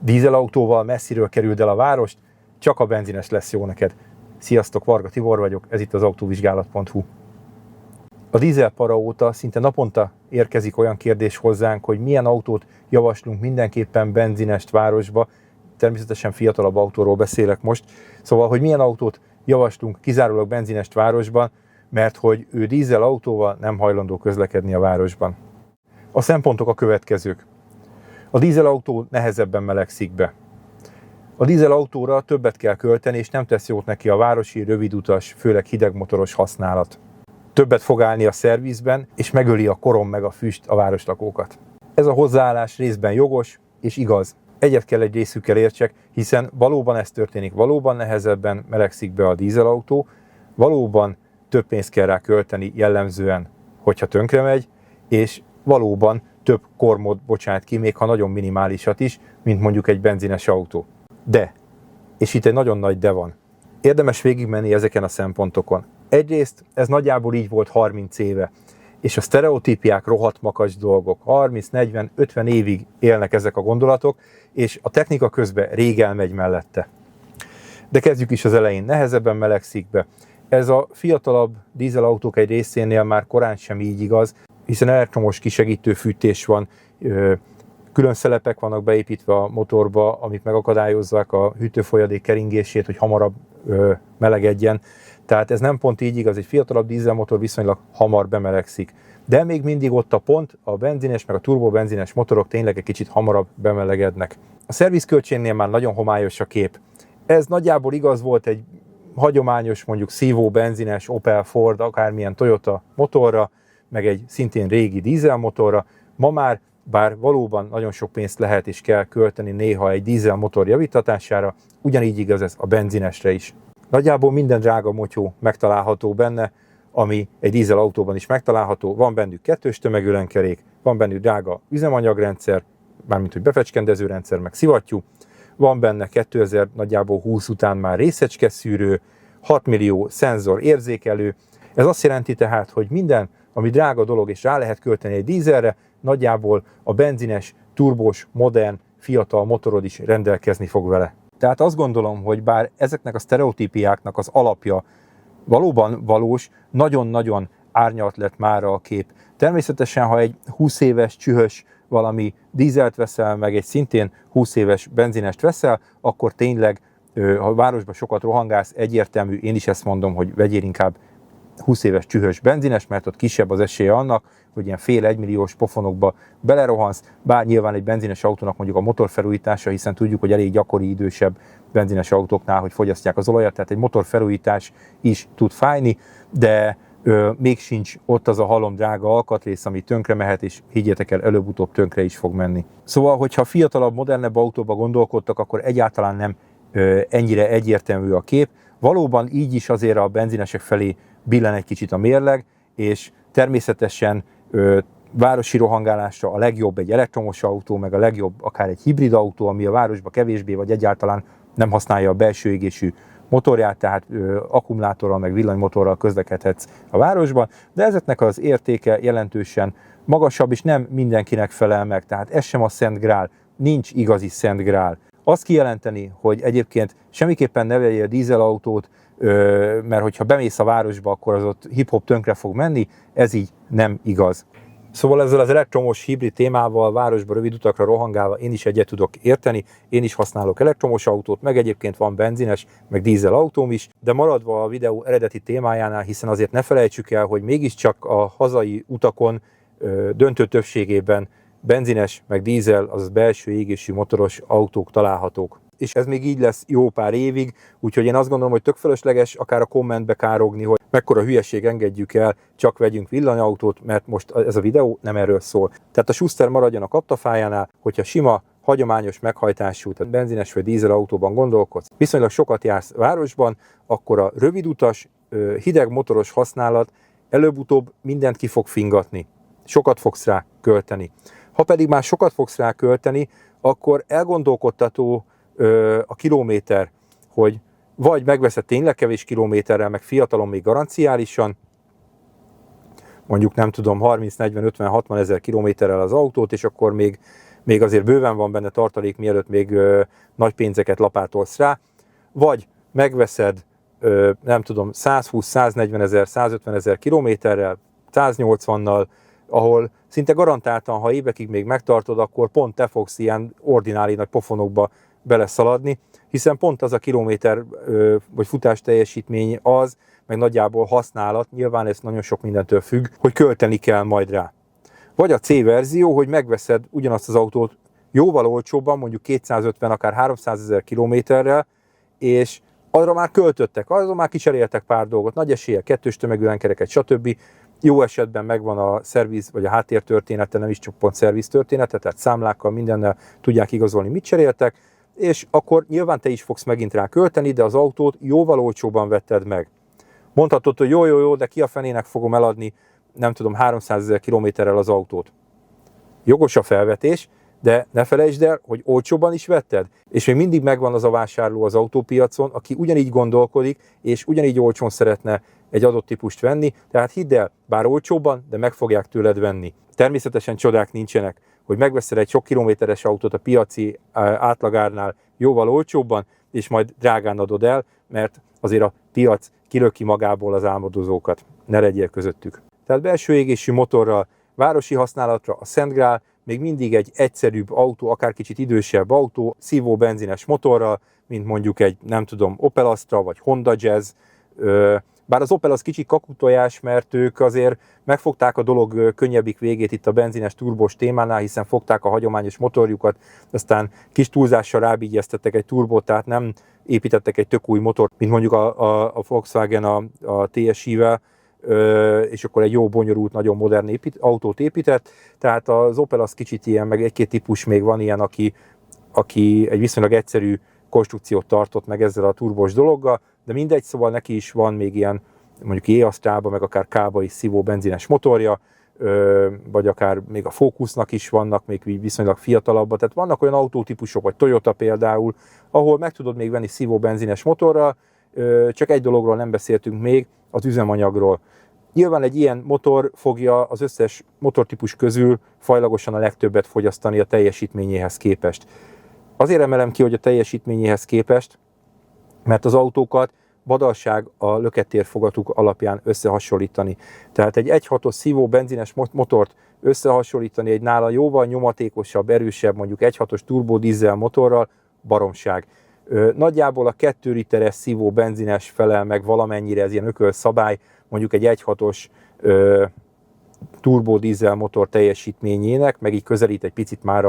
dízelautóval messziről kerüld el a várost, csak a benzines lesz jó neked. Sziasztok, Varga Tibor vagyok, ez itt az autóvizsgálat.hu. A dízelpara óta szinte naponta érkezik olyan kérdés hozzánk, hogy milyen autót javaslunk mindenképpen benzinest városba. Természetesen fiatalabb autóról beszélek most. Szóval, hogy milyen autót javaslunk kizárólag benzinest városban, mert hogy ő dízel autóval nem hajlandó közlekedni a városban. A szempontok a következők. A dízelautó nehezebben melegszik be. A dízelautóra többet kell költeni, és nem tesz jót neki a városi, rövidutas, főleg hidegmotoros használat. Többet fog állni a szervizben, és megöli a korom meg a füst a városlakókat. Ez a hozzáállás részben jogos és igaz. Egyet kell egy részükkel értsek, hiszen valóban ez történik, valóban nehezebben melegszik be a dízelautó, valóban több pénzt kell rá költeni jellemzően, hogyha tönkre megy, és valóban több kormot bocsát ki, még ha nagyon minimálisat is, mint mondjuk egy benzines autó. De, és itt egy nagyon nagy de van, érdemes végigmenni ezeken a szempontokon. Egyrészt ez nagyjából így volt 30 éve, és a sztereotípiák rohadt makacs dolgok. 30, 40, 50 évig élnek ezek a gondolatok, és a technika közben rég elmegy mellette. De kezdjük is az elején, nehezebben melegszik be. Ez a fiatalabb dízelautók egy részénél már korán sem így igaz, hiszen elektromos kisegítő fűtés van, külön szelepek vannak beépítve a motorba, amik megakadályozzák a hűtőfolyadék keringését, hogy hamarabb melegedjen. Tehát ez nem pont így igaz, egy fiatalabb dízelmotor viszonylag hamar bemelegszik. De még mindig ott a pont, a benzines meg a turbobenzines motorok tényleg egy kicsit hamarabb bemelegednek. A szervizköltségnél már nagyon homályos a kép. Ez nagyjából igaz volt egy hagyományos, mondjuk szívó benzines Opel, Ford, akármilyen Toyota motorra, meg egy szintén régi dízelmotorra. Ma már, bár valóban nagyon sok pénzt lehet és kell költeni néha egy dízelmotor javítatására, ugyanígy igaz ez a benzinesre is. Nagyjából minden drága motyó megtalálható benne, ami egy dízelautóban is megtalálható. Van bennük kettős tömegőlenkerék, van bennük drága üzemanyagrendszer, mármint hogy befecskendezőrendszer, meg szivattyú. Van benne 2020 után már részecskeszűrő, 6 millió szenzor érzékelő. Ez azt jelenti tehát, hogy minden, ami drága dolog és rá lehet költeni egy dízelre, nagyjából a benzines, turbós, modern, fiatal motorod is rendelkezni fog vele. Tehát azt gondolom, hogy bár ezeknek a sztereotípiáknak az alapja valóban valós, nagyon-nagyon árnyalt lett mára a kép. Természetesen, ha egy 20 éves csühös valami dízelt veszel, meg egy szintén 20 éves benzinest veszel, akkor tényleg, ha a városban sokat rohangálsz, egyértelmű, én is ezt mondom, hogy vegyél inkább 20 éves csühös benzines, mert ott kisebb az esélye annak, hogy ilyen fél egymilliós pofonokba belerohansz, bár nyilván egy benzines autónak mondjuk a motorfelújítása, hiszen tudjuk, hogy elég gyakori idősebb benzines autóknál, hogy fogyasztják az olajat, tehát egy motorfelújítás is tud fájni, de még sincs ott az a halomdrága alkatrész, ami tönkre mehet, és higgyétek el, előbb-utóbb tönkre is fog menni. Szóval, hogyha fiatalabb, modernebb autóba gondolkodtak, akkor egyáltalán nem ennyire egyértelmű a kép. Valóban így is azért a benzinesek felé billen egy kicsit a mérleg, és természetesen városi rohangálásra a legjobb egy elektromos autó, meg a legjobb akár egy hibrid autó, ami a városba kevésbé vagy egyáltalán nem használja a belső égésű motorját, tehát akkumulátorral meg villanymotorral közlekedhetsz a városban, de ezeknek az értéke jelentősen magasabb, és nem mindenkinek felel meg, tehát ez sem a Szent Grál, nincs igazi Szent Grál. Azt kijelenteni, hogy egyébként semmiképpen ne vegyél dízelautót, mert hogyha bemész a városba, akkor az ott hip-hop tönkre fog menni, ez így nem igaz. Szóval ezzel az elektromos hibrid témával városba rövid utakra rohangálva én is egyet tudok érteni, én is használok elektromos autót, meg egyébként van benzines, meg dízel autóm is, de maradva a videó eredeti témájánál, hiszen azért ne felejtsük el, hogy mégiscsak a hazai utakon döntő többségében benzines, meg dízel, azaz belső égésű motoros autók találhatók. És ez még így lesz jó pár évig, úgyhogy én azt gondolom, hogy tök fölösleges akár a kommentbe károgni, hogy mekkora hülyeség, engedjük el, csak vegyünk villanyautót, mert most ez a videó nem erről szól. Tehát a Schuster maradjon a kaptafájánál, hogyha sima, hagyományos meghajtású, tehát benzines vagy dízel autóban gondolkodsz, viszonylag sokat jársz városban, akkor a rövidutas, hideg motoros használat előbb-utóbb mindent ki fog fingatni. Sokat fogsz rá költeni. Ha pedig már sokat fogsz rá költeni, akkor elgondolkodtató a kilométer, hogy vagy megveszed tényleg kevés kilométerrel, meg fiatalon még garanciálisan, mondjuk nem tudom, 30, 40, 50, 60 ezer kilométerrel az autót, és akkor még még azért bőven van benne tartalék, mielőtt még nagy pénzeket lapátolsz rá, vagy megveszed, nem tudom, 120-140 ezer, 150 ezer kilométerrel, 180-nal, ahol szinte garantáltan, ha évekig még megtartod, akkor pont te fogsz ilyen ordinári nagy pofonokba beleszaladni, hiszen pont az a kilométer vagy futás teljesítmény az, meg nagyjából használat, nyilván ez nagyon sok mindentől függ, hogy költeni kell majd rá. Vagy a C verzió, hogy megveszed ugyanazt az autót jóval olcsóbban, mondjuk 250, akár 300 ezer kilométerrel, és arra már költöttek, arra már kicseréltek pár dolgot, nagy eséllyel, kettős tömegű lenkereket, stb. Jó esetben megvan a szerviz, vagy a háttértörténete, nem is csak pont szerviztörténete, tehát számlákkal, mindennel tudják igazolni, mit cseréltek, és akkor nyilván te is fogsz megint rá költeni, de az autót jóval olcsóban vetted meg. Mondhatod, hogy jó, de ki a fenének fogom eladni, nem tudom, 300 ezer kilométerrel az autót. Jogos a felvetés, de ne felejtsd el, hogy olcsóban is vetted, és még mindig megvan az a vásárló az autópiacon, aki ugyanígy gondolkodik, és ugyanígy olcsón szeretne egy adott típust venni, tehát hidd el, bár olcsóban, de meg fogják tőled venni. Természetesen csodák nincsenek, hogy megveszed egy sok kilométeres autót a piaci átlagárnál jóval olcsóbban, és majd drágán adod el, mert azért a piac kilöki magából az álmodozókat. Ne legyél közöttük. Tehát belső égésű motorral, városi használatra a Szent Grál, még mindig egy egyszerűbb autó, akár kicsit idősebb autó, szívó benzines motorral, mint mondjuk egy, nem tudom, Opel Astra vagy Honda Jazz. Bár az Opel az kicsit kakutojás, mert ők azért megfogták a dolog könnyebbik végét itt a benzines turbós témánál, hiszen fogták a hagyományos motorjukat, aztán kis túlzással rábígyeztettek egy turbót, tehát nem építettek egy tök új motort, mint mondjuk a Volkswagen a TSI-vel, és akkor egy jó bonyolult, nagyon modern autót épített. Tehát az Opel az kicsit ilyen, meg egy-két típus még van ilyen, aki egy viszonylag egyszerű konstrukciót tartott meg ezzel a turbós dologgal, de mindegy, szóval neki is van még ilyen, mondjuk E-Astrában, meg akár K-ba is szívó benzines motorja, vagy akár még a Focusnak is vannak, még viszonylag fiatalabbak. Tehát vannak olyan autótípusok, vagy Toyota például, ahol meg tudod még venni szívó benzines motorral, csak egy dologról nem beszéltünk még, az üzemanyagról. Nyilván egy ilyen motor fogja az összes motortípus közül fajlagosan a legtöbbet fogyasztani a teljesítményéhez képest. Azért emelem ki, hogy a teljesítményéhez képest, mert az autókat vadalság a lökettérfogatuk alapján összehasonlítani. Tehát egy 1.6-os szívó benzines motort összehasonlítani egy nála jóval nyomatékosabb, erősebb, mondjuk 1.6-os turbodízzel motorral baromság. Nagyjából a 2 literes szívó benzines felel meg valamennyire, ez ilyen ökölszabály, mondjuk egy 1.6-os turbodízel motor teljesítményének, meg így közelít egy picit már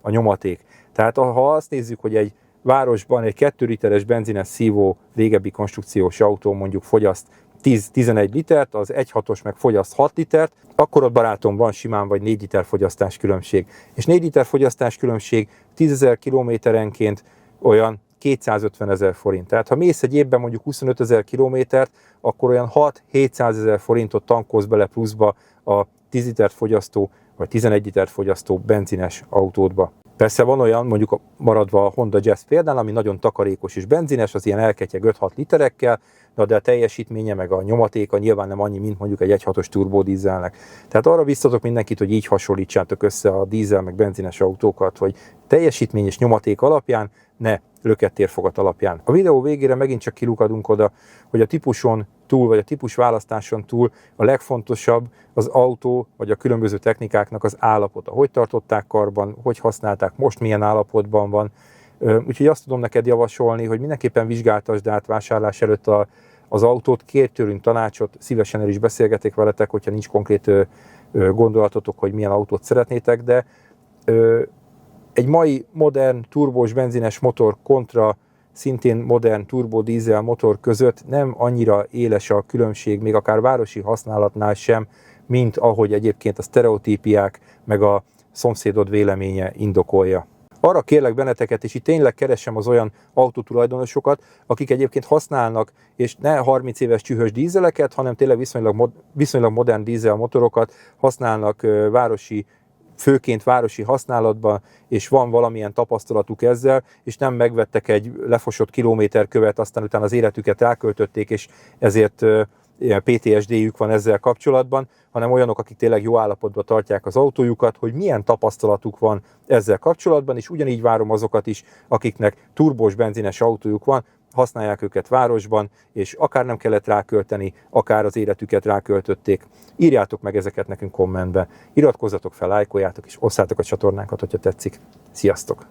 a nyomaték. Tehát ha azt nézzük, hogy egy városban egy 2 literes benzines szívó régebbi konstrukciós autó mondjuk fogyaszt 10-11 litert, az 1.6-os meg fogyaszt 6 litert, akkor ott barátom van simán vagy 4 liter fogyasztás különbség. És 4 liter fogyasztás különbség 10 000 kilométerenként olyan 250 000 forint. Tehát ha mész egy évben mondjuk 25 000 kilométert, akkor olyan 6-700 000 forintot tankolsz bele pluszba a 10 litert fogyasztó vagy 11 litert fogyasztó benzines autódba. Persze van olyan, mondjuk maradva a Honda Jazz példán, ami nagyon takarékos és benzines, az ilyen elketyeg 5-6 literekkel, de a teljesítménye meg a nyomatéka nyilván nem annyi, mint mondjuk egy 1.6-os turbodízelnek. Tehát arra biztatok mindenkit, hogy így hasonlítsátok össze a dízel meg benzines autókat, hogy teljesítmény és nyomaték alapján, ne lökettérfogat alapján. A videó végére megint csak kilukadunk oda, hogy a típuson túl, vagy a típus választáson túl a legfontosabb az autó, vagy a különböző technikáknak az állapota. Hogy tartották karban, hogy használták, most milyen állapotban van. Úgyhogy azt tudom neked javasolni, hogy mindenképpen vizsgáltasd át vásárlás előtt az autót, kérj tőlünk tanácsot, szívesen el is beszélgetek veletek, hogyha nincs konkrét gondolatotok, hogy milyen autót szeretnétek, de egy mai modern turbós benzines motor kontra szintén modern turbodízel motor között nem annyira éles a különbség, még akár városi használatnál sem, mint ahogy egyébként a sztereotípiák meg a szomszédod véleménye indokolja. Arra kérlek benneteket, és itt tényleg keresem az olyan autótulajdonosokat, akik egyébként használnak, és ne 30 éves csühös dízeleket, hanem tényleg viszonylag modern dízel motorokat használnak főként városi használatban, és van valamilyen tapasztalatuk ezzel, és nem megvettek egy lefosott kilométerkövet, aztán utána az életüket elköltötték, és ezért PTSD-jük van ezzel kapcsolatban, hanem olyanok, akik tényleg jó állapotban tartják az autójukat, hogy milyen tapasztalatuk van ezzel kapcsolatban, és ugyanígy várom azokat is, akiknek turbós benzines autójuk van, használják őket városban, és akár nem kellett rákölteni, akár az életüket ráköltötték. Írjátok meg ezeket nekünk kommentbe, iratkozzatok fel, lájkoljátok, és osszátok a csatornánkat, hogyha tetszik. Sziasztok!